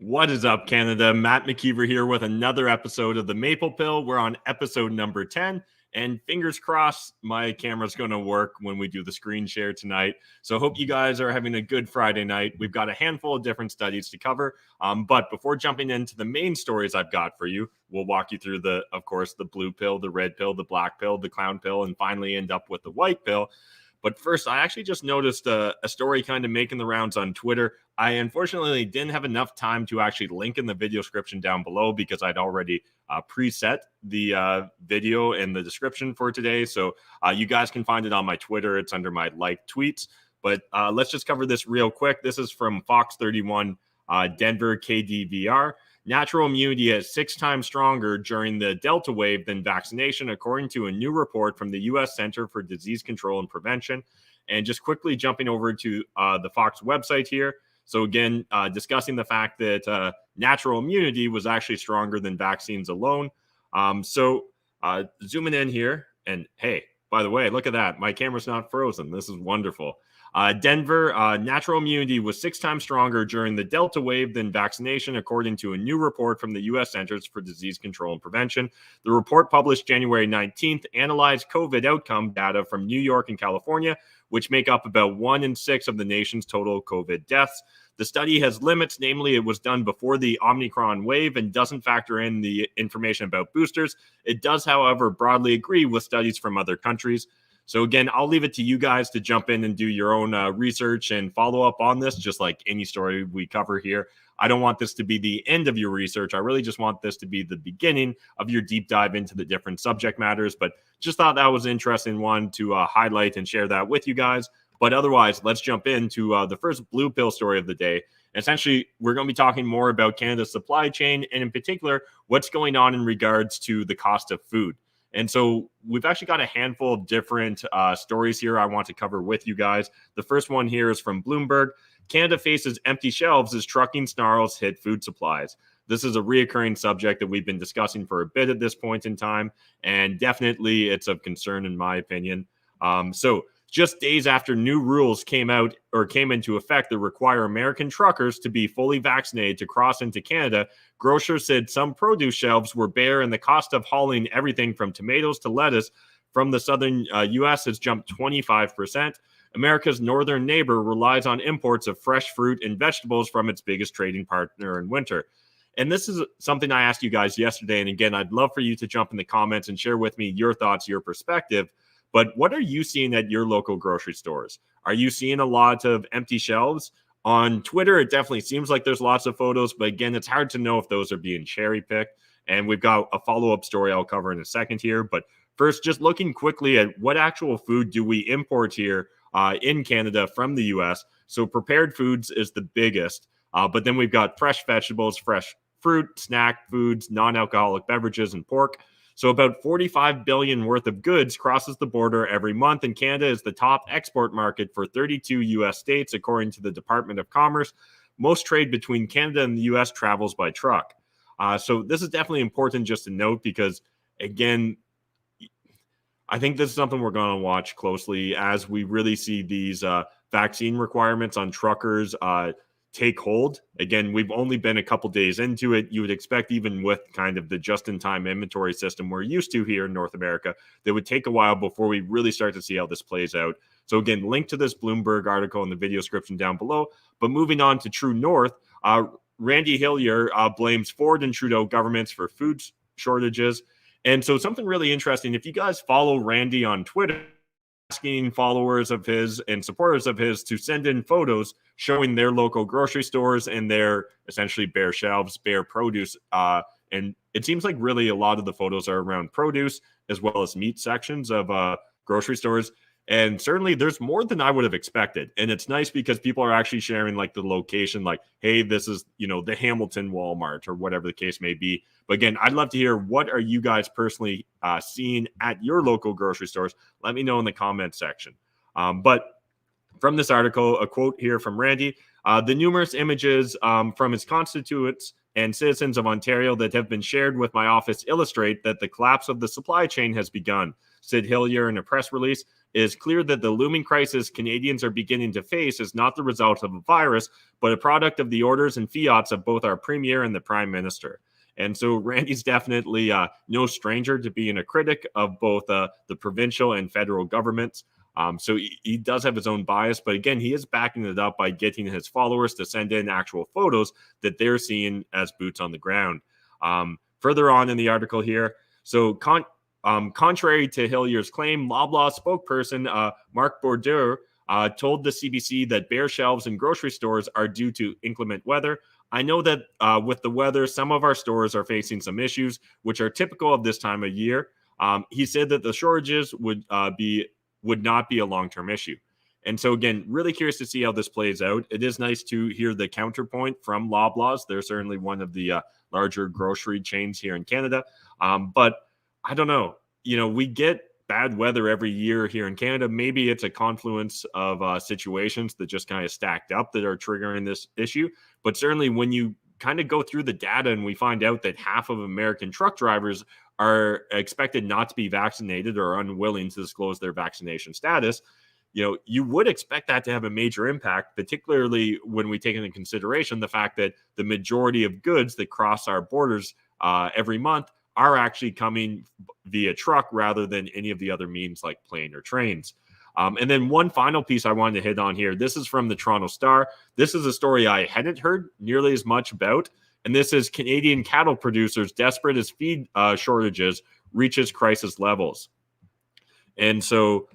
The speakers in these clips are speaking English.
What is up, Canada? Matt McKeever here with another episode of the Maple Pill. We're on episode number 10, and fingers crossed my camera's going to work when we do the screen share tonight. So hope you guys are having a good Friday night. We've got a handful of different studies to cover, but before jumping into the main stories I've got for you, we'll walk you through of course, the blue pill, the red pill, the black pill, the clown pill, and finally end up with the white pill. But first, I actually just noticed a story kind of making the rounds on Twitter. I unfortunately didn't have enough time to actually link in the video description down below because I'd already preset the video in the description for today. So you guys can find it on my Twitter. It's under my liked tweets. But let's just cover this real quick. This is from Fox 31 Denver KDVR. Natural immunity is 6 times stronger during the Delta wave than vaccination, according to a new report from the U.S. Center for Disease Control and Prevention. And just quickly jumping over to the Fox website here. So again, discussing the fact that natural immunity was actually stronger than vaccines alone. Zooming in here, and hey, by the way, look at that. My camera's not frozen. This is wonderful. Denver, natural immunity was 6 times stronger during the Delta wave than vaccination, according to a new report from the U.S. Centers for Disease Control and Prevention. The report, published January 19th, analyzed COVID outcome data from New York and California, which make up about 1 in 6 of the nation's total COVID deaths. The study has limits, namely it was done before the Omicron wave and doesn't factor in the information about boosters. It does, however, broadly agree with studies from other countries. So again, I'll leave it to you guys to jump in and do your own research and follow up on this, just like any story we cover here. I don't want this to be the end of your research. I really just want this to be the beginning of your deep dive into the different subject matters. But just thought that was an interesting one to highlight and share that with you guys. But otherwise, let's jump into the first blue pill story of the day. Essentially, we're going to be talking more about Canada's supply chain and in particular, what's going on in regards to the cost of food. And so we've actually got a handful of different stories here I want to cover with you guys. The first one here is from Bloomberg. Canada faces empty shelves as trucking snarls hit food supplies. This is a reoccurring subject that we've been discussing for a bit at this point in time, and definitely it's of concern in my opinion. Just days after new rules came into effect that require American truckers to be fully vaccinated to cross into Canada, grocers said some produce shelves were bare and the cost of hauling everything from tomatoes to lettuce from the southern U.S. has jumped 25%. America's northern neighbor relies on imports of fresh fruit and vegetables from its biggest trading partner in winter. And this is something I asked you guys yesterday. And again, I'd love for you to jump in the comments and share with me your thoughts, your perspective. But what are you seeing at your local grocery stores? Are you seeing a lot of empty shelves? On Twitter, it definitely seems like there's lots of photos, but again, it's hard to know if those are being cherry-picked. And we've got a follow-up story I'll cover in a second here. But first, just looking quickly at what actual food do we import here in Canada from the U.S. So prepared foods is the biggest, but then we've got fresh vegetables, fresh fruit, snack foods, non-alcoholic beverages, and pork. So about 45 billion worth of goods crosses the border every month, and Canada is the top export market for 32 U.S. states, according to the Department of Commerce. Most trade between Canada and the U.S. travels by truck. So this is definitely important just to note because, again, I think this is something we're going to watch closely as we really see these vaccine requirements on truckers take hold. Again, we've only been a couple days into it. You would expect, even with kind of the just-in-time inventory system we're used to here in North America, that would take a while before we really start to see how this plays out. So again, link to this Bloomberg article in the video description down below. But moving on to True North, Randy Hillier blames Ford and Trudeau governments for food shortages. And so something really interesting, if you guys follow Randy on Twitter, asking followers of his and supporters of his to send in photos showing their local grocery stores and their essentially bare shelves, bare produce. And it seems like really a lot of the photos are around produce as well as meat sections of grocery stores. And certainly there's more than I would have expected. And it's nice because people are actually sharing like the location, like, hey, this is, the Hamilton Walmart or whatever the case may be. But again, I'd love to hear, what are you guys personally seeing at your local grocery stores? Let me know in the comment section. But from this article, a quote here from Randy, the numerous images from his constituents and citizens of Ontario that have been shared with my office illustrate that the collapse of the supply chain has begun, said Hillier in a press release. it is clear that the looming crisis Canadians are beginning to face is not the result of a virus, but a product of the orders and fiats of both our Premier and the Prime Minister. And so Randy's definitely no stranger to being a critic of both the provincial and federal governments. So he does have his own bias, but again, he is backing it up by getting his followers to send in actual photos that they're seeing as boots on the ground. Further on in the article here, so contrary to Hillier's claim, Loblaw spokesperson Mark Bourdieu told the CBC that bare shelves in grocery stores are due to inclement weather. I know that with the weather, some of our stores are facing some issues, which are typical of this time of year. He said that the shortages would not be a long-term issue. And so, again, really curious to see how this plays out. It is nice to hear the counterpoint from Loblaws. They're certainly one of the larger grocery chains here in Canada. But I don't know. We get bad weather every year here in Canada. Maybe it's a confluence of situations that just kind of stacked up that are triggering this issue. But certainly when you kind of go through the data and we find out that half of American truck drivers are expected not to be vaccinated or unwilling to disclose their vaccination status, you would expect that to have a major impact, particularly when we take into consideration the fact that the majority of goods that cross our borders every month are actually coming via truck rather than any of the other means like plane or trains. And then one final piece I wanted to hit on here. This is from the Toronto Star. This is a story I hadn't heard nearly as much about. And this is Canadian cattle producers desperate as feed shortages reaches crisis levels. And so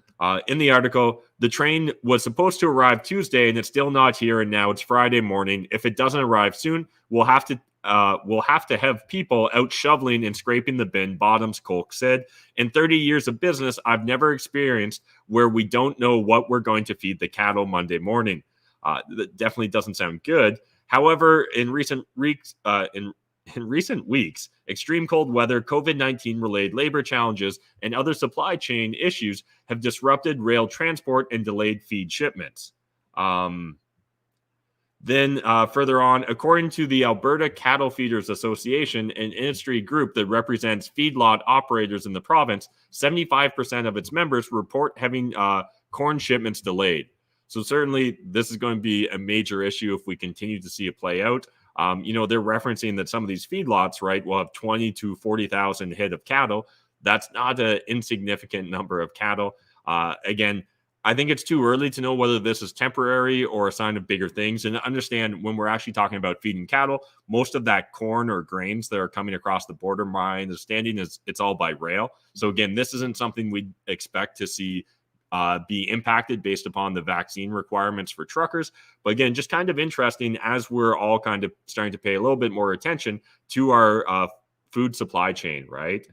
in the article, the train was supposed to arrive Tuesday and it's still not here. And now it's Friday morning. If it doesn't arrive soon, we'll have to have people out shoveling and scraping the bin, Bottoms Kolk said. In 30 years of business, I've never experienced where we don't know what we're going to feed the cattle Monday morning. That definitely doesn't sound good. However, in recent weeks, extreme cold weather, COVID-19 related labor challenges, and other supply chain issues have disrupted rail transport and delayed feed shipments. Then further on, according to the Alberta Cattle Feeders Association, an industry group that represents feedlot operators in the province, 75% of its members report having corn shipments delayed. So certainly this is going to be a major issue if we continue to see it play out. They're referencing that some of these feedlots, right, will have 20 to 40,000 head of cattle. That's not an insignificant number of cattle. Again, I think it's too early to know whether this is temporary or a sign of bigger things. And understand when we're actually talking about feeding cattle, most of that corn or grains that are coming across the border, my understanding is it's all by rail. So again, this isn't something we expect to see be impacted based upon the vaccine requirements for truckers. But again, just kind of interesting as we're all kind of starting to pay a little bit more attention to our food supply chain, right?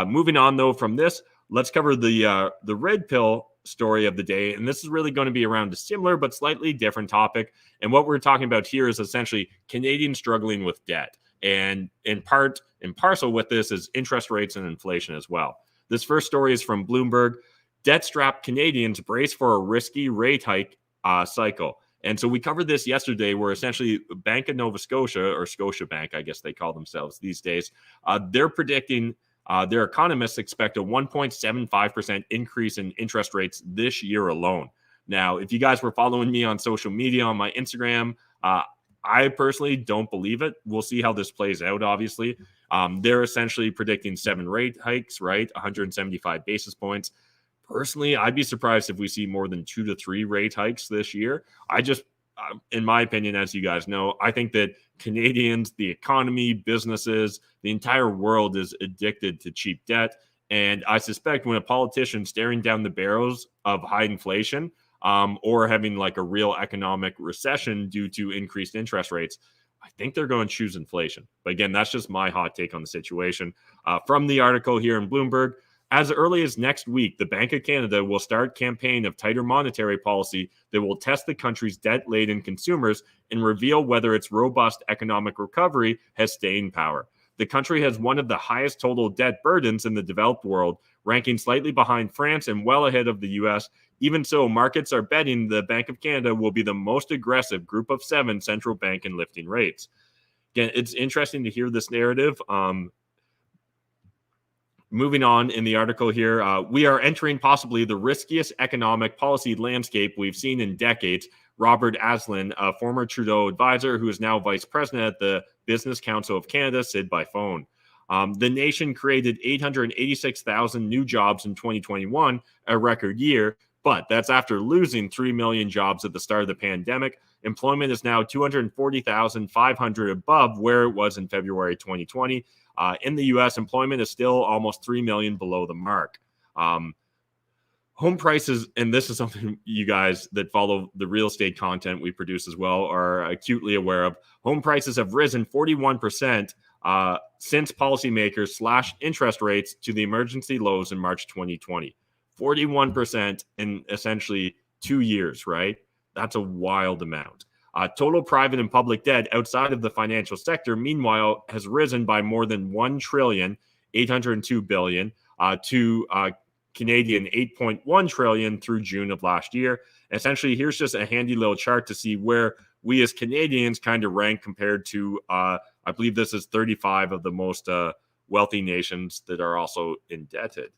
Moving on, though, from this, let's cover the red pill story of the day. And this is really going to be around a similar but slightly different topic. And what we're talking about here is essentially Canadians struggling with debt. And in part and parcel with this is interest rates and inflation as well. This first story is from Bloomberg. Debt-strapped Canadians brace for a risky rate hike cycle. And so we covered this yesterday where essentially Bank of Nova Scotia, or Scotiabank, I guess they call themselves these days, they're predicting their economists expect a 1.75% increase in interest rates this year alone. Now, if you guys were following me on social media, on my Instagram, I personally don't believe it. We'll see how this plays out, obviously. They're essentially predicting 7 rate hikes, right? 175 basis points. Personally, I'd be surprised if we see more than 2 to 3 rate hikes this year. In my opinion, as you guys know, I think that Canadians, the economy, businesses, the entire world is addicted to cheap debt. And I suspect when a politician staring down the barrels of high inflation or having like a real economic recession due to increased interest rates, I think they're going to choose inflation. But again, that's just my hot take on the situation. From the article here in Bloomberg, as early as next week, the Bank of Canada will start a campaign of tighter monetary policy that will test the country's debt-laden consumers and reveal whether its robust economic recovery has staying power. The country has one of the highest total debt burdens in the developed world, ranking slightly behind France and well ahead of the U.S. Even so, markets are betting the Bank of Canada will be the most aggressive group of 7 central bank in lifting rates. Again, it's interesting to hear this narrative. Moving on in the article here, we are entering possibly the riskiest economic policy landscape we've seen in decades. Robert Asselin, a former Trudeau advisor who is now vice president at the Business Council of Canada, said by phone. The nation created 886,000 new jobs in 2021, a record year, but that's after losing 3 million jobs at the start of the pandemic. Employment is now 240,500 above where it was in February 2020. In the U.S., employment is still almost 3 million below the mark. Home prices, and this is something you guys that follow the real estate content we produce as well are acutely aware of. Home prices have risen 41% since policymakers slashed interest rates to the emergency lows in March 2020. 41% in essentially 2 years, right? That's a wild amount. Total private and public debt outside of the financial sector, meanwhile, has risen by more than $1,802 billion to Canadian 8.1 trillion through June of last year. Essentially, here's just a handy little chart to see where we as Canadians kind of rank compared to, I believe this is 35 of the most wealthy nations that are also indebted.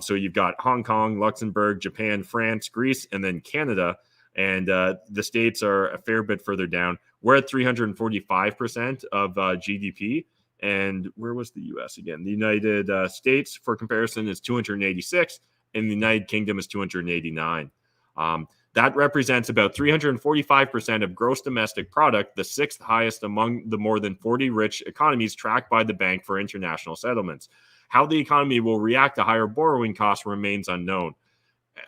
So you've got Hong Kong, Luxembourg, Japan, France, Greece, and then Canada. And the states are a fair bit further down. We're at 345% of GDP. And where was the U.S. again? The United States, for comparison, is 286, and the United Kingdom is 289. That represents about 345% of gross domestic product, the sixth highest among the more than 40 rich economies tracked by the Bank for International Settlements. How the economy will react to higher borrowing costs remains unknown.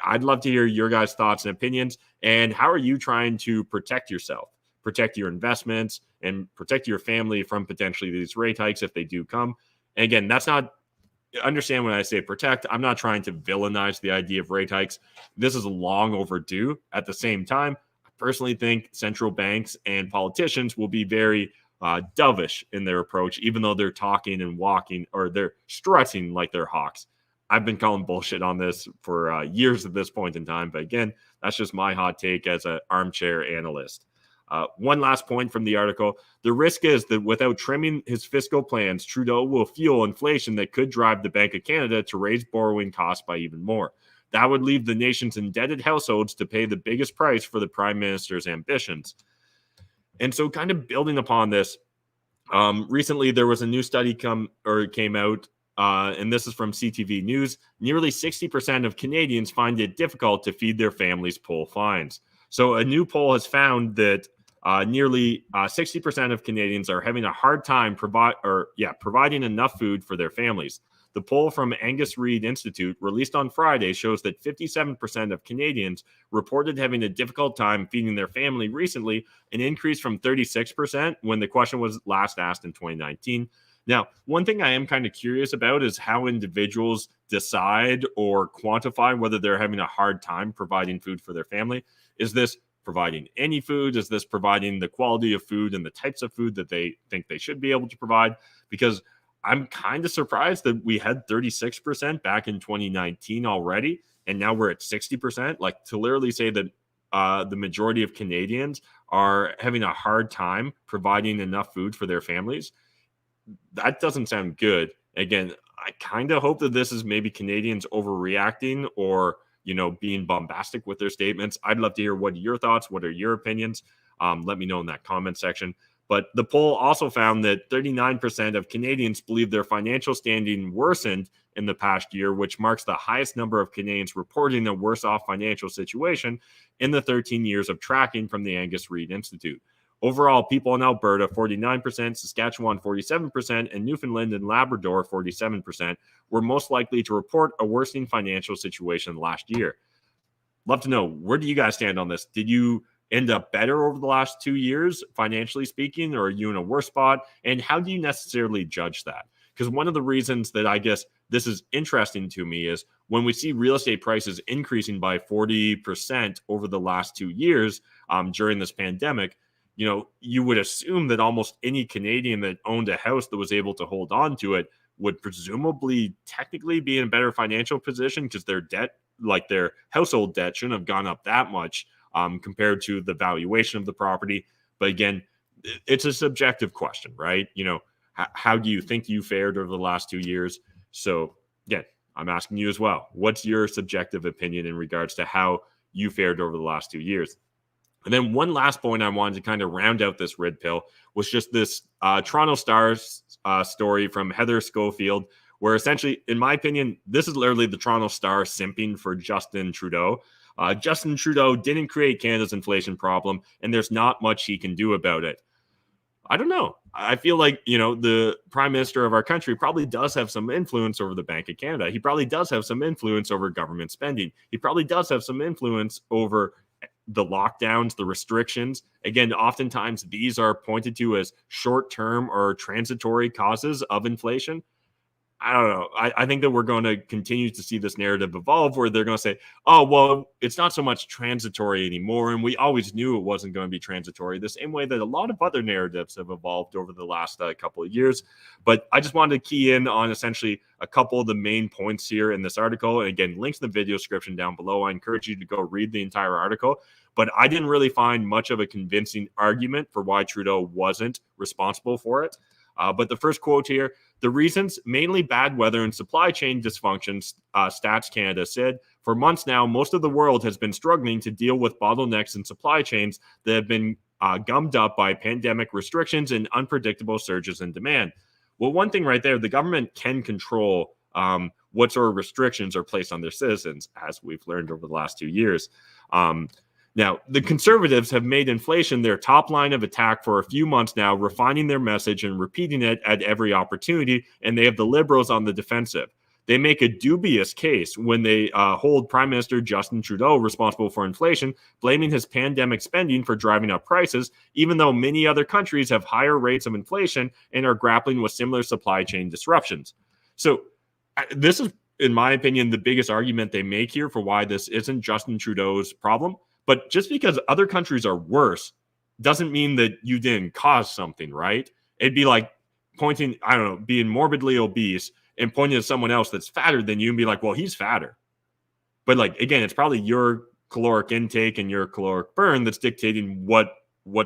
I'd love to hear your guys' thoughts and opinions. And how are you trying to protect yourself, protect your investments, and protect your family from potentially these rate hikes if they do come? And again, that's not, understand when I say protect, I'm not trying to villainize the idea of rate hikes. This is long overdue. At the same time, I personally think central banks and politicians will be very dovish in their approach, even though they're talking and walking, or they're strutting like they're hawks. I've been calling bullshit on this for years at this point in time. But again, that's just my hot take as an armchair analyst. One last point from the article. The risk is that without trimming his fiscal plans, Trudeau will fuel inflation that could drive the Bank of Canada to raise borrowing costs by even more. That would leave the nation's indebted households to pay the biggest price for the Prime Minister's ambitions. And so kind of building upon this, recently there was a new study came out, and this is from CTV News. Nearly 60% of Canadians find it difficult to feed their families full fines. So a new poll has found that nearly 60% of Canadians are having a hard time providing enough food for their families. The poll from Angus Reid Institute, released on Friday, shows that 57% of Canadians reported having a difficult time feeding their family recently, an increase from 36% when the question was last asked in 2019. Now, one thing I am kind of curious about is how individuals decide or quantify whether they're having a hard time providing food for their family. Is this providing any food? Is this providing the quality of food and the types of food that they think they should be able to provide? Because I'm kind of surprised that we had 36% back in 2019 already, and now we're at 60%. Like, to literally say that the majority of Canadians are having a hard time providing enough food for their families, that doesn't sound good. Again, I kind of hope that this is maybe Canadians overreacting or, being bombastic with their statements. I'd love to hear what are your thoughts. What are your opinions? Let me know in that comment section. But the poll also found that 39% of Canadians believe their financial standing worsened in the past year, which marks the highest number of Canadians reporting a worse off financial situation in the 13 years of tracking from the Angus Reid Institute. Overall, people in Alberta, 49%, Saskatchewan, 47%, and Newfoundland and Labrador, 47%, were most likely to report a worsening financial situation last year. Love to know, where do you guys stand on this? Did you end up better over the last 2 years, financially speaking, or are you in a worse spot? And how do you necessarily judge that? Because one of the reasons that I guess this is interesting to me is when we see real estate prices increasing by 40% over the last 2 years during this pandemic, you would assume that almost any Canadian that owned a house that was able to hold on to it would presumably technically be in a better financial position because their debt, like their household debt, shouldn't have gone up that much compared to the valuation of the property. But again, it's a subjective question, right? How do you think you fared over the last 2 years? So Again, I'm asking you as well. What's your subjective opinion in regards to how you fared over the last 2 years? And then one last point I wanted to kind of round out this red pill was just this Toronto Stars story from Heather Schofield, where essentially, in my opinion, this is literally the Toronto Star simping for Justin Trudeau. Justin Trudeau didn't create Canada's inflation problem, and there's not much he can do about it. I don't know. I feel like, the prime minister of our country probably does have some influence over the Bank of Canada. He probably does have some influence over government spending. He probably does have some influence over the lockdowns, the restrictions. Again, oftentimes these are pointed to as short-term or transitory causes of inflation. I don't know. I think that we're going to continue to see this narrative evolve where they're going to say, oh, well, it's not so much transitory anymore. And we always knew it wasn't going to be transitory, the same way that a lot of other narratives have evolved over the last couple of years. But I just wanted to key in on essentially a couple of the main points here in this article. And again, links in the video description down below. I encourage you to go read the entire article. But I didn't really find much of a convincing argument for why Trudeau wasn't responsible for it. But the first quote here, the reasons, mainly bad weather and supply chain dysfunctions, Stats Canada said, for months now, most of the world has been struggling to deal with bottlenecks in supply chains that have been gummed up by pandemic restrictions and unpredictable surges in demand. Well, one thing right there, the government can control what sort of restrictions are placed on their citizens, as we've learned over the last 2 years. Now, the Conservatives have made inflation their top line of attack for a few months now, refining their message and repeating it at every opportunity, and they have the Liberals on the defensive. They make a dubious case when they hold Prime Minister Justin Trudeau responsible for inflation, blaming his pandemic spending for driving up prices, even though many other countries have higher rates of inflation and are grappling with similar supply chain disruptions. So this is, in my opinion, the biggest argument they make here for why this isn't Justin Trudeau's problem. But just because other countries are worse doesn't mean that you didn't cause something, right? It'd be like pointing, I don't know, being morbidly obese and pointing at someone else that's fatter than you and be like, well, he's fatter. But like, again, it's probably your caloric intake and your caloric burn that's dictating what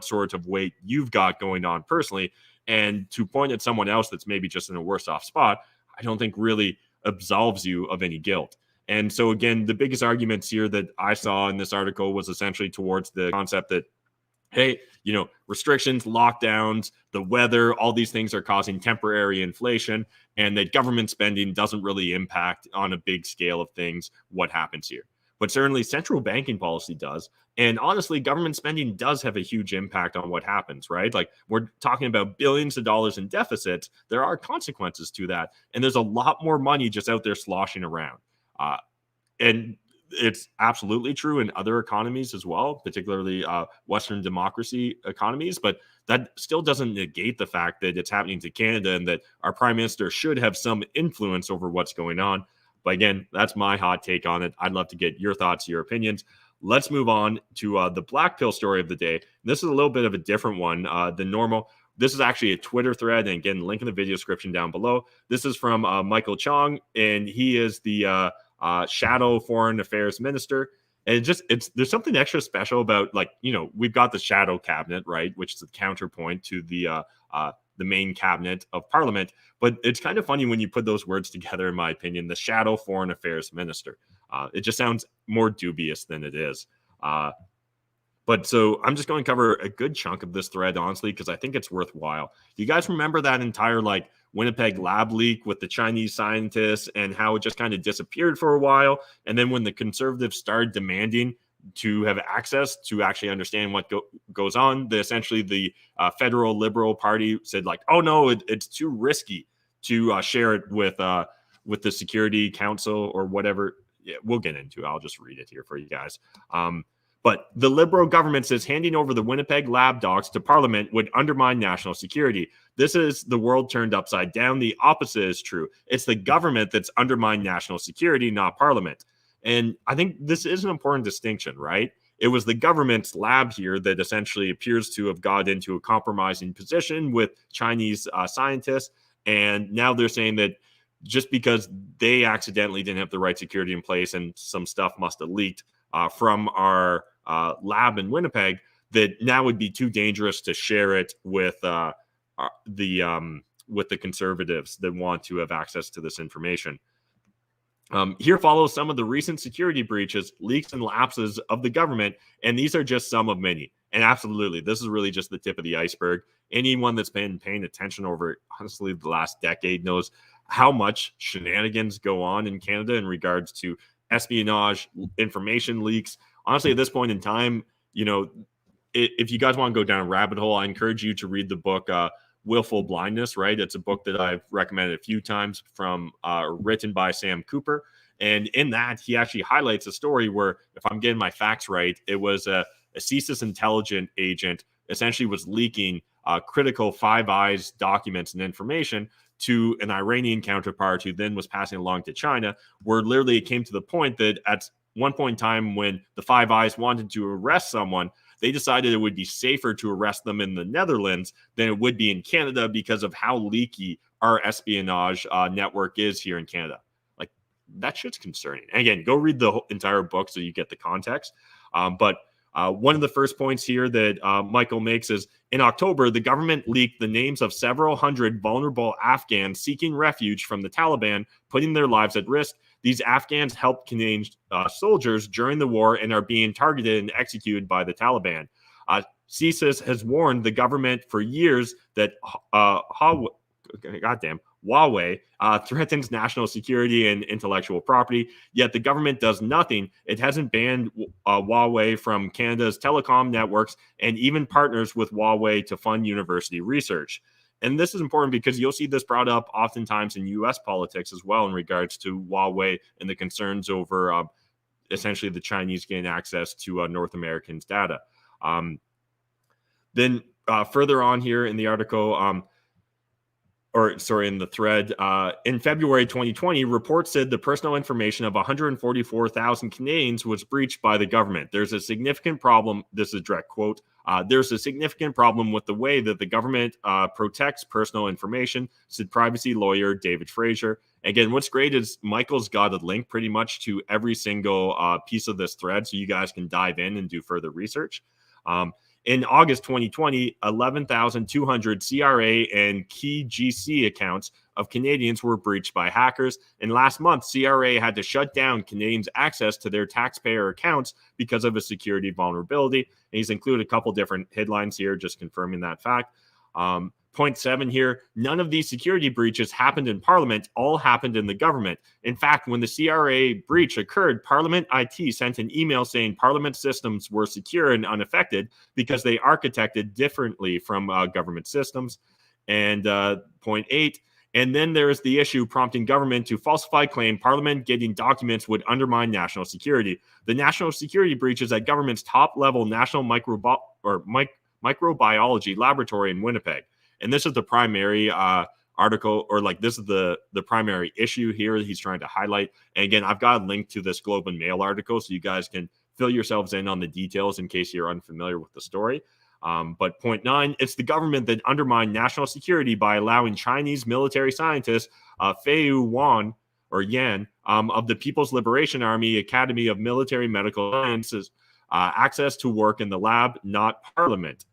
sort of weight you've got going on personally. And to point at someone else that's maybe just in a worse off spot, I don't think really absolves you of any guilt. And so, again, the biggest arguments here that I saw in this article was essentially towards the concept that, hey, restrictions, lockdowns, the weather, all these things are causing temporary inflation, and that government spending doesn't really impact on a big scale of things what happens here. But certainly central banking policy does. And honestly, government spending does have a huge impact on what happens, right? Like we're talking about billions of dollars in deficits. There are consequences to that. And there's a lot more money just out there sloshing around. And it's absolutely true in other economies as well, particularly Western democracy economies. But that still doesn't negate the fact that it's happening to Canada and that our prime minister should have some influence over what's going on. But again, that's my hot take on it. I'd love to get your thoughts, your opinions. Let's move on to the black pill story of the day. This is a little bit of a different one than normal. This is actually a Twitter thread, and again, link in the video description down below. This is from Michael Chong, and he is the shadow foreign affairs minister. And there's something extra special about, like, we've got the shadow cabinet, right, which is the counterpoint to the main cabinet of parliament. But it's kind of funny when you put those words together, in my opinion, the shadow foreign affairs minister. It just sounds more dubious than it is. But so I'm just going to cover a good chunk of this thread, honestly, because I think it's worthwhile. Do you guys remember that entire Winnipeg Lab leak with the Chinese scientists and how it just kind of disappeared for a while? And then when the Conservatives started demanding to have access to actually understand what goes on, essentially the federal Liberal Party said oh no, it's too risky to share it with the Security Council or whatever. Yeah, we'll get into it. I'll just read it here for you guys. But the Liberal government says handing over the Winnipeg Lab docs to Parliament would undermine national security. This is the world turned upside down. The opposite is true. It's the government that's undermined national security, not Parliament. And I think this is an important distinction, right? It was the government's lab here that essentially appears to have got into a compromising position with Chinese scientists. And now they're saying that just because they accidentally didn't have the right security in place and some stuff must have leaked from our lab in Winnipeg, that now would be too dangerous to share it with the Conservatives that want to have access to this information. Here follows some of the recent security breaches, leaks, and lapses of the government, and these are just some of many. And absolutely, this is really just the tip of the iceberg. Anyone that's been paying attention over, honestly, the last decade knows how much shenanigans go on in Canada in regards to espionage, information leaks. Honestly, at this point in time, if you guys want to go down a rabbit hole, I encourage you to read the book Willful Blindness, right? It's a book that I've recommended a few times written by Sam Cooper. And in that, he actually highlights a story where, if I'm getting my facts right, it was a CSIS intelligence agent essentially was leaking critical Five Eyes documents and information to an Iranian counterpart who then was passing along to China, where literally it came to the point that at one point in time when the Five Eyes wanted to arrest someone, they decided it would be safer to arrest them in the Netherlands than it would be in Canada because of how leaky our espionage network is here in Canada. Like, that shit's concerning. And again, go read the entire book so you get the context. But one of the first points here that Michael makes is, in October, the government leaked the names of several hundred vulnerable Afghans seeking refuge from the Taliban, putting their lives at risk. These Afghans helped Canadian soldiers during the war and are being targeted and executed by the Taliban. CSIS has warned the government for years that Huawei threatens national security and intellectual property, yet the government does nothing. It hasn't banned Huawei from Canada's telecom networks and even partners with Huawei to fund university research. And this is important because you'll see this brought up oftentimes in U.S. politics as well in regards to Huawei and the concerns over essentially the Chinese getting access to North Americans' data. Then further on here in the article, in the thread, in February 2020, reports said the personal information of 144,000 Canadians was breached by the government. There's a significant problem. This is a direct quote. There's a significant problem with the way that the government protects personal information, said privacy lawyer David Fraser. Again, what's great is Michael's got a link pretty much to every single piece of this thread, so you guys can dive in and do further research. In August 2020, 11,200 CRA and key GC accounts of Canadians were breached by hackers. And last month, CRA had to shut down Canadians' access to their taxpayer accounts because of a security vulnerability. And he's included a couple different headlines here, just confirming that fact. Point 7 here, none of these security breaches happened in Parliament, all happened in the government. In fact, when the CRA breach occurred, Parliament IT sent an email saying Parliament systems were secure and unaffected because they architected differently from government systems. And point 8, and then there is the issue prompting government to falsify claim Parliament getting documents would undermine national security. The national security breaches at government's top-level national microbiology laboratory in Winnipeg. And this is the primary article, or like this is the primary issue here that he's trying to highlight. And again, I've got a link to this Globe and Mail article so you guys can fill yourselves in on the details in case you're unfamiliar with the story. But point 9, it's the government that undermined national security by allowing Chinese military scientist Feiyu Wan, or Yan, of the People's Liberation Army Academy of Military Medical Sciences access to work in the lab, not Parliament.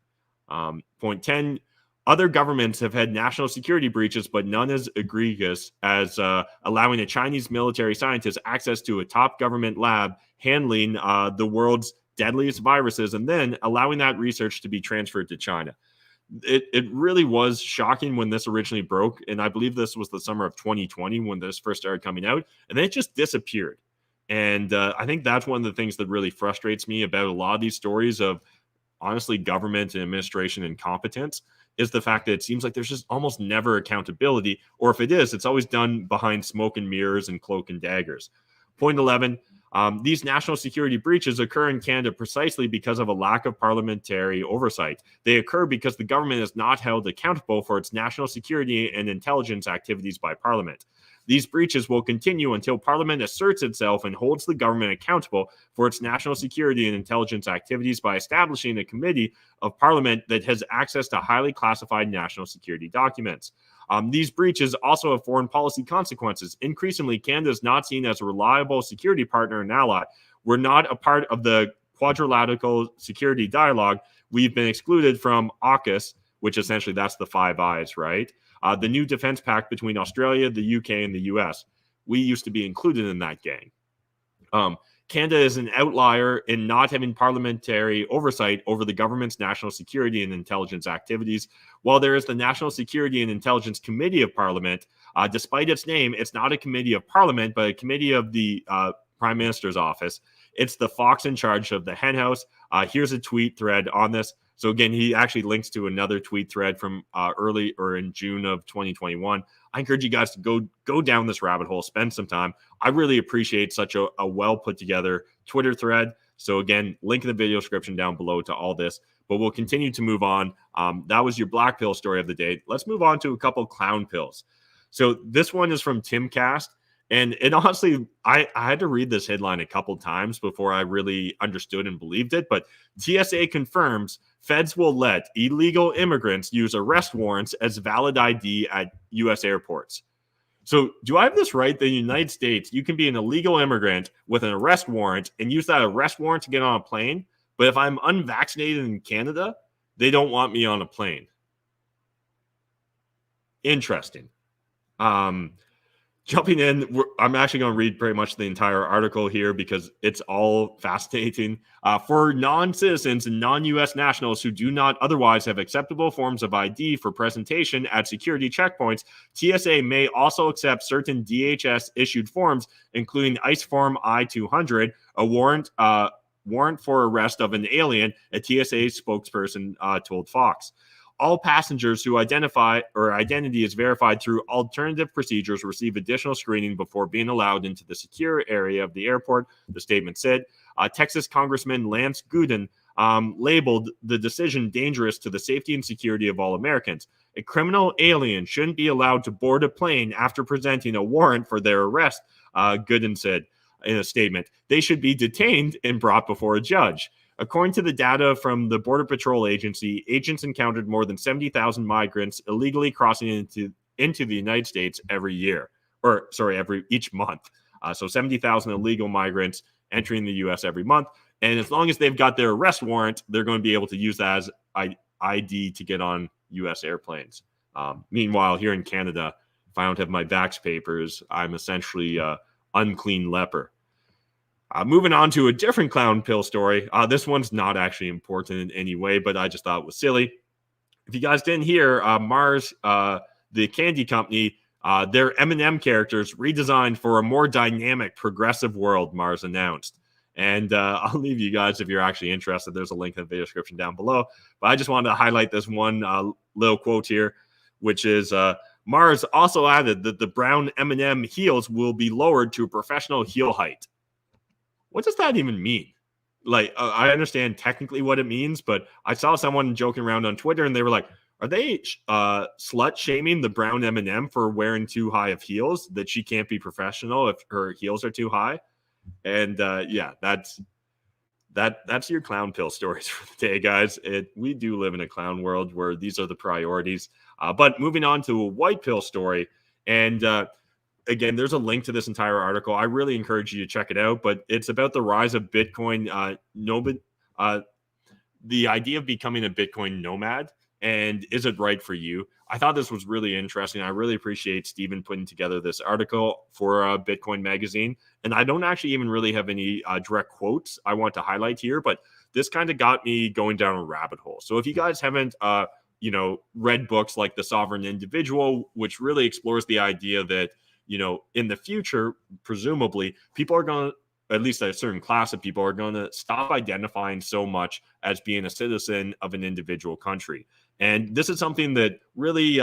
Point 10, other governments have had national security breaches, but none as egregious as allowing a Chinese military scientist access to a top government lab handling the world's deadliest viruses and then allowing that research to be transferred to China. It really was shocking when this originally broke, and I believe this was the summer of 2020 when this first started coming out, and then it just disappeared. And I think that's one of the things that really frustrates me about a lot of these stories of, honestly, government and administration incompetence, is the fact that it seems like there's just almost never accountability, or if it is, it's always done behind smoke and mirrors and cloak and daggers. Point 11, these national security breaches occur in Canada precisely because of a lack of parliamentary oversight. They occur because the government is not held accountable for its national security and intelligence activities by Parliament. These breaches will continue until Parliament asserts itself and holds the government accountable for its national security and intelligence activities by establishing a committee of Parliament that has access to highly classified national security documents. These breaches also have foreign policy consequences. Increasingly, Canada is not seen as a reliable security partner and ally. We're not a part of the quadrilateral security dialogue. We've been excluded from AUKUS, which essentially that's the Five Eyes, right? The new defense pact between Australia, the UK, and the US. we used to be included in that gang. Canada is an outlier in not having parliamentary oversight over the government's national security and intelligence activities. While there is the National Security and Intelligence Committee of Parliament, despite its name, it's not a committee of Parliament, but a committee of the Prime Minister's office. It's the fox in charge of the hen house. Here's a tweet thread on this. So again, he actually links to another tweet thread from early or in June of 2021. I encourage you guys to go down this rabbit hole, spend some time. I really appreciate such a well put together Twitter thread. So again, link in the video description down below to all this. But we'll continue to move on. That was your black pill story of the day. Let's move on to a couple clown pills. So this one is from Timcast. And it honestly, I had to read this headline a couple times before I really understood and believed it. But TSA confirms feds will let illegal immigrants use arrest warrants as valid ID at U.S. airports. So do I have this right? The United States, you can be an illegal immigrant with an arrest warrant and use that arrest warrant to get on a plane. But if I'm unvaccinated in Canada, they don't want me on a plane. Interesting. Jumping in, I'm actually going to read pretty much the entire article here because it's all fascinating. For non-citizens and non-U.S. nationals who do not otherwise have acceptable forms of ID for presentation at security checkpoints, TSA may also accept certain DHS-issued forms, including ICE Form I-200, a warrant for arrest of an alien, a TSA spokesperson told Fox. All passengers who identify or identity is verified through alternative procedures receive additional screening before being allowed into the secure area of the airport, the statement said. Texas Congressman Lance Gooden labeled the decision dangerous to the safety and security of all Americans. A criminal alien shouldn't be allowed to board a plane after presenting a warrant for their arrest, Gooden said in a statement. They should be detained and brought before a judge. According to the data from the Border Patrol Agency, agents encountered more than 70,000 migrants illegally crossing into the United States every each month. So 70,000 illegal migrants entering the U.S. every month. And as long as they've got their arrest warrant, they're going to be able to use that as ID to get on U.S. airplanes. Meanwhile, here in Canada, if I don't have my vax papers, I'm essentially an unclean leper. Moving on to a different clown pill story. This one's not actually important in any way, but I just thought it was silly. If you guys didn't hear, Mars, the candy company, their Eminem characters redesigned for a more dynamic, progressive world, Mars announced. And I'll leave you guys if you're actually interested. There's a link in the video description down below. But I just wanted to highlight this one little quote here, which is Mars also added that the brown Eminem heels will be lowered to professional heel height. What does that even mean? Like, I understand technically what it means, but I saw someone joking around on Twitter and they were like, are they slut shaming the brown Eminem for wearing too high of heels, that she can't be professional if her heels are too high? And yeah, that's your clown pill stories for the day, guys. We do live in a clown world where these are the priorities. But moving on to a white pill story, and again, there's a link to this entire article. I really encourage you to check it out, but it's about the rise of Bitcoin. The idea of becoming a Bitcoin nomad, and is it right for you? I thought this was really interesting. I really appreciate Stephen putting together this article for Bitcoin Magazine. And I don't actually even really have any direct quotes I want to highlight here, but this kind of got me going down a rabbit hole. So if you guys haven't read books like The Sovereign Individual, which really explores the idea that in the future, presumably, people are going to, at least a certain class of people, are going to stop identifying so much as being a citizen of an individual country. And this is something that really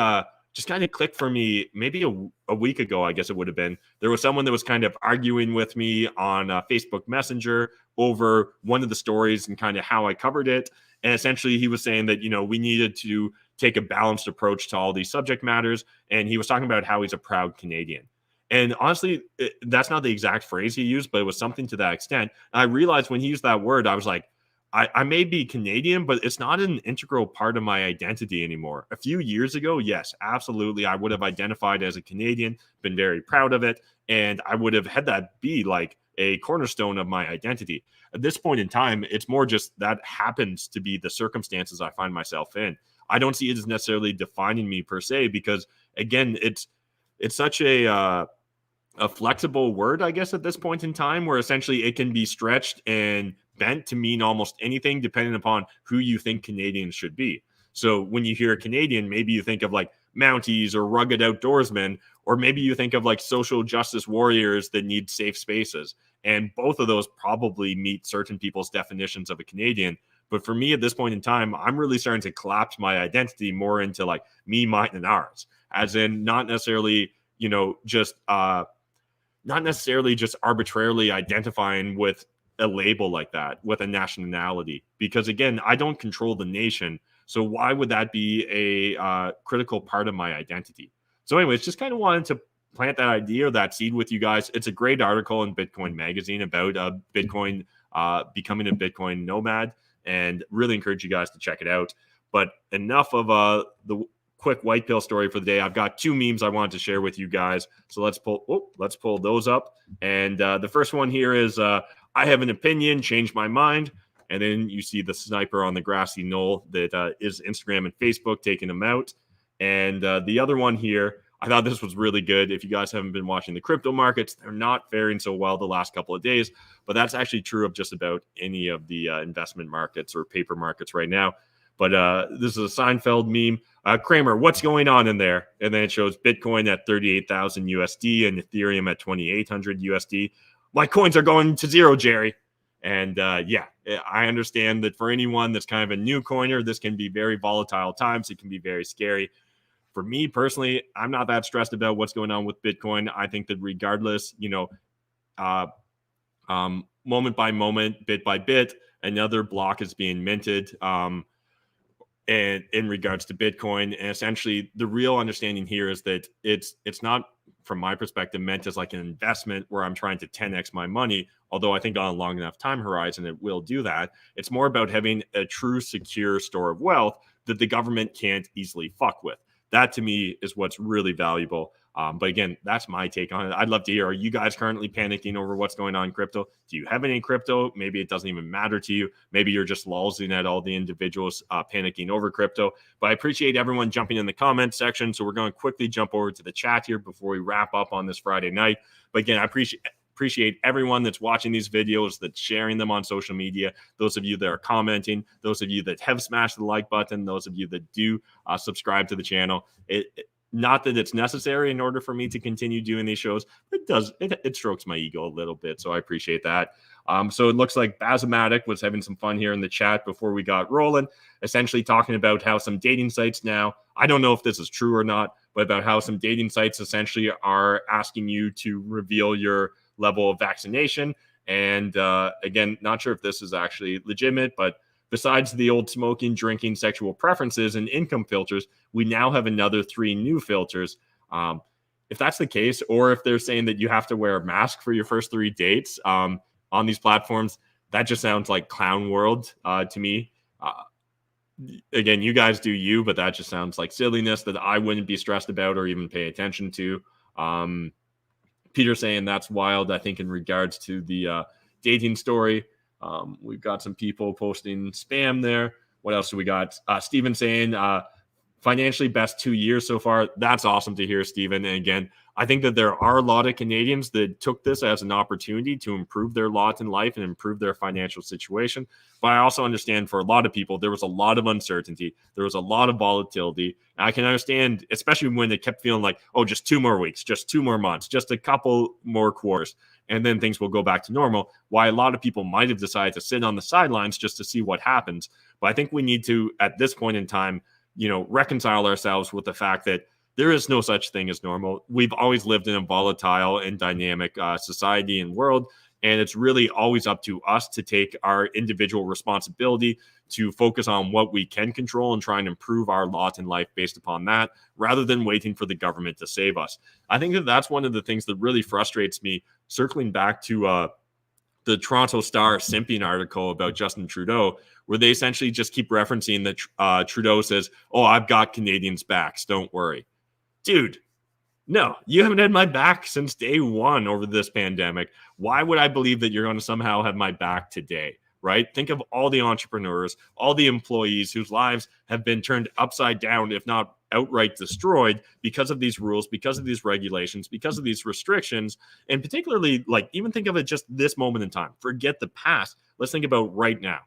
just kind of clicked for me maybe a week ago, I guess it would have been. There was someone that was kind of arguing with me on Facebook Messenger over one of the stories and kind of how I covered it. And essentially, he was saying that, we needed to take a balanced approach to all these subject matters. And he was talking about how he's a proud Canadian. And honestly, that's not the exact phrase he used, but it was something to that extent. And I realized when he used that word, I was like, I may be Canadian, but it's not an integral part of my identity anymore. A few years ago, yes, absolutely, I would have identified as a Canadian, been very proud of it, and I would have had that be like a cornerstone of my identity. At this point in time, it's more just that happens to be the circumstances I find myself in. I don't see it as necessarily defining me per se, because again, it's such a a flexible word, I guess, at this point in time, where essentially it can be stretched and bent to mean almost anything depending upon who you think Canadians should be. So when you hear a Canadian, maybe you think of like Mounties or rugged outdoorsmen, or maybe you think of like social justice warriors that need safe spaces. And both of those probably meet certain people's definitions of a Canadian. But for me at this point in time, I'm really starting to collapse my identity more into like me, mine, and ours, as in not necessarily, not necessarily just arbitrarily identifying with a label like that, with a nationality, because again, I don't control the nation. So why would that be a critical part of my identity? So anyways, just kind of wanted to plant that idea, that seed with you guys. It's a great article in Bitcoin Magazine about Bitcoin becoming a Bitcoin nomad, and really encourage you guys to check it out. But enough of the quick white pill story for the day. I've got two memes I wanted to share with you guys. So let's pull those up. And the first one here is I have an opinion, change my mind. And then you see the sniper on the grassy knoll that is Instagram and Facebook taking them out. And the other one here, I thought this was really good. If you guys haven't been watching the crypto markets, they're not faring so well the last couple of days, but that's actually true of just about any of the investment markets or paper markets right now. But this is a Seinfeld meme. Kramer, what's going on in there? And then it shows Bitcoin at 38,000 USD and Ethereum at 2,800 USD. My coins are going to zero, Jerry. And yeah, I understand that for anyone that's kind of a new coiner, this can be very volatile times. It can be very scary. For me personally, I'm not that stressed about what's going on with Bitcoin. I think that regardless, moment by moment, bit by bit, another block is being minted. And in regards to Bitcoin, and essentially the real understanding here is that it's not, from my perspective, meant as like an investment where I'm trying to 10x my money. Although I think on a long enough time horizon, it will do that. It's more about having a true secure store of wealth that the government can't easily fuck with. That to me is what's really valuable. But again, that's my take on it. I'd love to hear, are you guys currently panicking over what's going on in crypto? Do you have any crypto? Maybe it doesn't even matter to you. Maybe you're just lolzing at all the individuals panicking over crypto. But I appreciate everyone jumping in the comment section. So we're going to quickly jump over to the chat here before we wrap up on this Friday night. But again, I appreciate everyone that's watching these videos, that's sharing them on social media, those of you that are commenting, those of you that have smashed the like button, those of you that do subscribe to the channel. Not that it's necessary in order for me to continue doing these shows, but it strokes my ego a little bit, so I appreciate that. So it looks like Bazomatic was having some fun here in the chat before we got rolling, essentially talking about how some dating sites now, I don't know if this is true or not, but about how some dating sites essentially are asking you to reveal your level of vaccination. And again, not sure if this is actually legitimate, but besides the old smoking, drinking, sexual preferences, and income filters, we now have another 3 new filters. If that's the case, or if they're saying that you have to wear a mask for your first 3 dates on these platforms, that just sounds like clown world to me. Again, you guys do you, but that just sounds like silliness that I wouldn't be stressed about or even pay attention to. Peter saying that's wild, I think, in regards to the dating story. We've got some people posting spam there. What else do we got? Steven saying financially best 2 years so far. That's awesome to hear, Steven. And again, I think that there are a lot of Canadians that took this as an opportunity to improve their lot in life and improve their financial situation. But I also understand for a lot of people, there was a lot of uncertainty. There was a lot of volatility. And I can understand, especially when they kept feeling like, oh, just 2 more weeks, just 2 more months, just a couple more quarters, and then things will go back to normal. Why a lot of people might have decided to sit on the sidelines just to see what happens. But I think we need to, at this point in time, reconcile ourselves with the fact that there is no such thing as normal. We've always lived in a volatile and dynamic society and world, and it's really always up to us to take our individual responsibility to focus on what we can control and try and improve our lot in life based upon that, rather than waiting for the government to save us. I think that that's one of the things that really frustrates me, circling back to the Toronto Star simping article about Justin Trudeau, where they essentially just keep referencing that Trudeau says, oh, I've got Canadians' backs, don't worry. Dude, no, you haven't had my back since day one over this pandemic. Why would I believe that you're going to somehow have my back today? right? Think of all the entrepreneurs, all the employees whose lives have been turned upside down, if not outright destroyed, because of these rules, because of these regulations, because of these restrictions. And particularly, like, even think of it just this moment in time. Forget the past. Let's think about right now.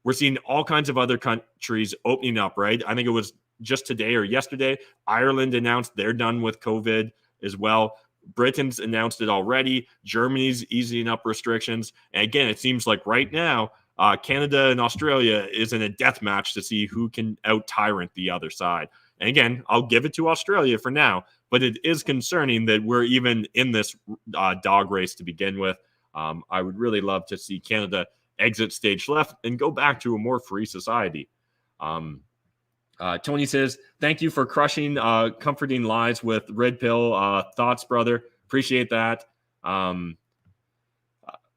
We're seeing all kinds of other countries opening up, right? I think it was just today or yesterday, Ireland announced they're done with COVID as well. Britain's announced it already. Germany's easing up restrictions. And again, it seems like right now, Canada and Australia is in a death match to see who can out-tyrant the other side. And again, I'll give it to Australia for now, but it is concerning that we're even in this dog race to begin with. I would really love to see Canada exit stage left and go back to a more free society. Tony says, thank you for crushing comforting lies with Red Pill. Thoughts, brother. Appreciate that. Don't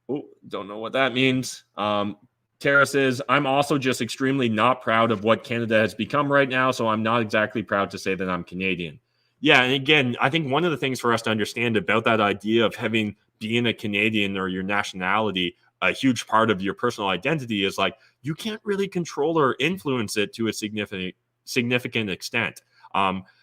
know what that means. Tara says, I'm also just extremely not proud of what Canada has become right now, so I'm not exactly proud to say that I'm Canadian. Yeah, and again, I think one of the things for us to understand about that idea of having being a Canadian or your nationality a huge part of your personal identity is like you can't really control or influence it to a significant extent.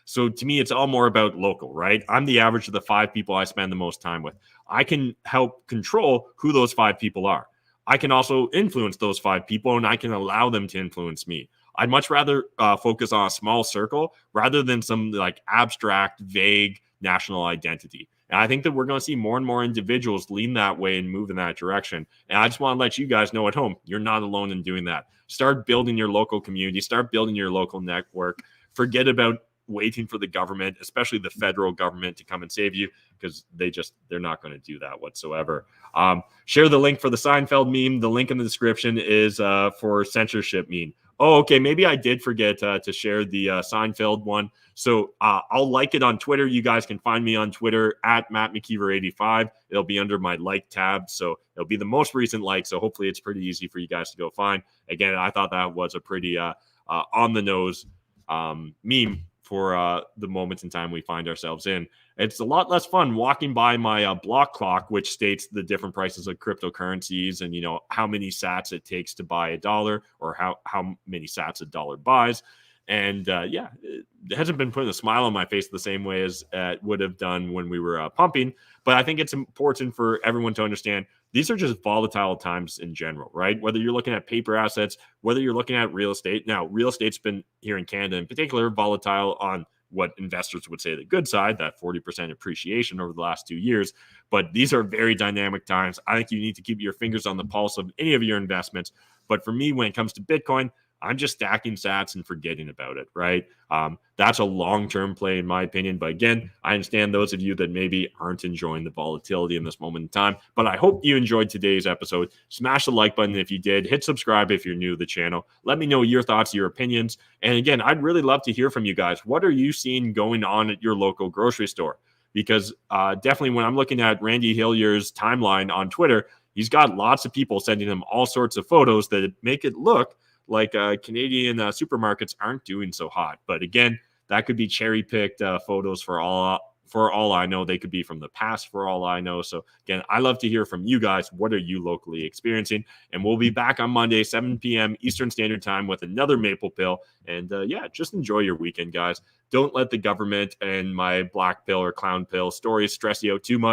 So to me, it's all more about local, right? I'm the average of the 5 people I spend the most time with. I can help control who those 5 people are. I can also influence those 5 people, and I can allow them to influence me. I'd much rather focus on a small circle rather than some like abstract, vague national identity. And I think that we're going to see more and more individuals lean that way and move in that direction. And I just want to let you guys know at home, you're not alone in doing that. Start building your local community, start building your local network. Forget about waiting for the government, especially the federal government, to come and save you, because they're not going to do that whatsoever. Share the link for the Seinfeld meme. The link in the description is for censorship meme. Oh, okay. Maybe I did forget to share the Seinfeld one. So I'll like it on Twitter. You guys can find me on Twitter at Matt McKeever85. It'll be under my like tab. So it'll be the most recent like. So hopefully it's pretty easy for you guys to go find. Again, I thought that was a pretty on the nose meme for the moments in time we find ourselves in. It's a lot less fun walking by my block clock, which states the different prices of cryptocurrencies and, how many sats it takes to buy a dollar or how many sats a dollar buys. And it hasn't been putting a smile on my face the same way as it would have done when we were pumping. But I think it's important for everyone to understand these are just volatile times in general, right? Whether you're looking at paper assets, whether you're looking at real estate. Now, real estate's been here in Canada in particular volatile on what investors would say the good side, that 40% appreciation over the last 2 years. But these are very dynamic times. I think you need to keep your fingers on the pulse of any of your investments. But for me, when it comes to Bitcoin, I'm just stacking sats and forgetting about it, right? That's a long-term play in my opinion. But again, I understand those of you that maybe aren't enjoying the volatility in this moment in time. But I hope you enjoyed today's episode. Smash the like button if you did. Hit subscribe if you're new to the channel. Let me know your thoughts, your opinions. And again, I'd really love to hear from you guys. What are you seeing going on at your local grocery store? Because definitely when I'm looking at Randy Hillier's timeline on Twitter, he's got lots of people sending him all sorts of photos that make it look like Canadian supermarkets aren't doing so hot. But again, that could be cherry-picked photos for all I know. They could be from the past for all I know. So again, I love to hear from you guys. What are you locally experiencing? And we'll be back on Monday, 7 p.m. Eastern Standard Time with another Maple Pill. And just enjoy your weekend, guys. Don't let the government and my black pill or clown pill stories stress you out too much.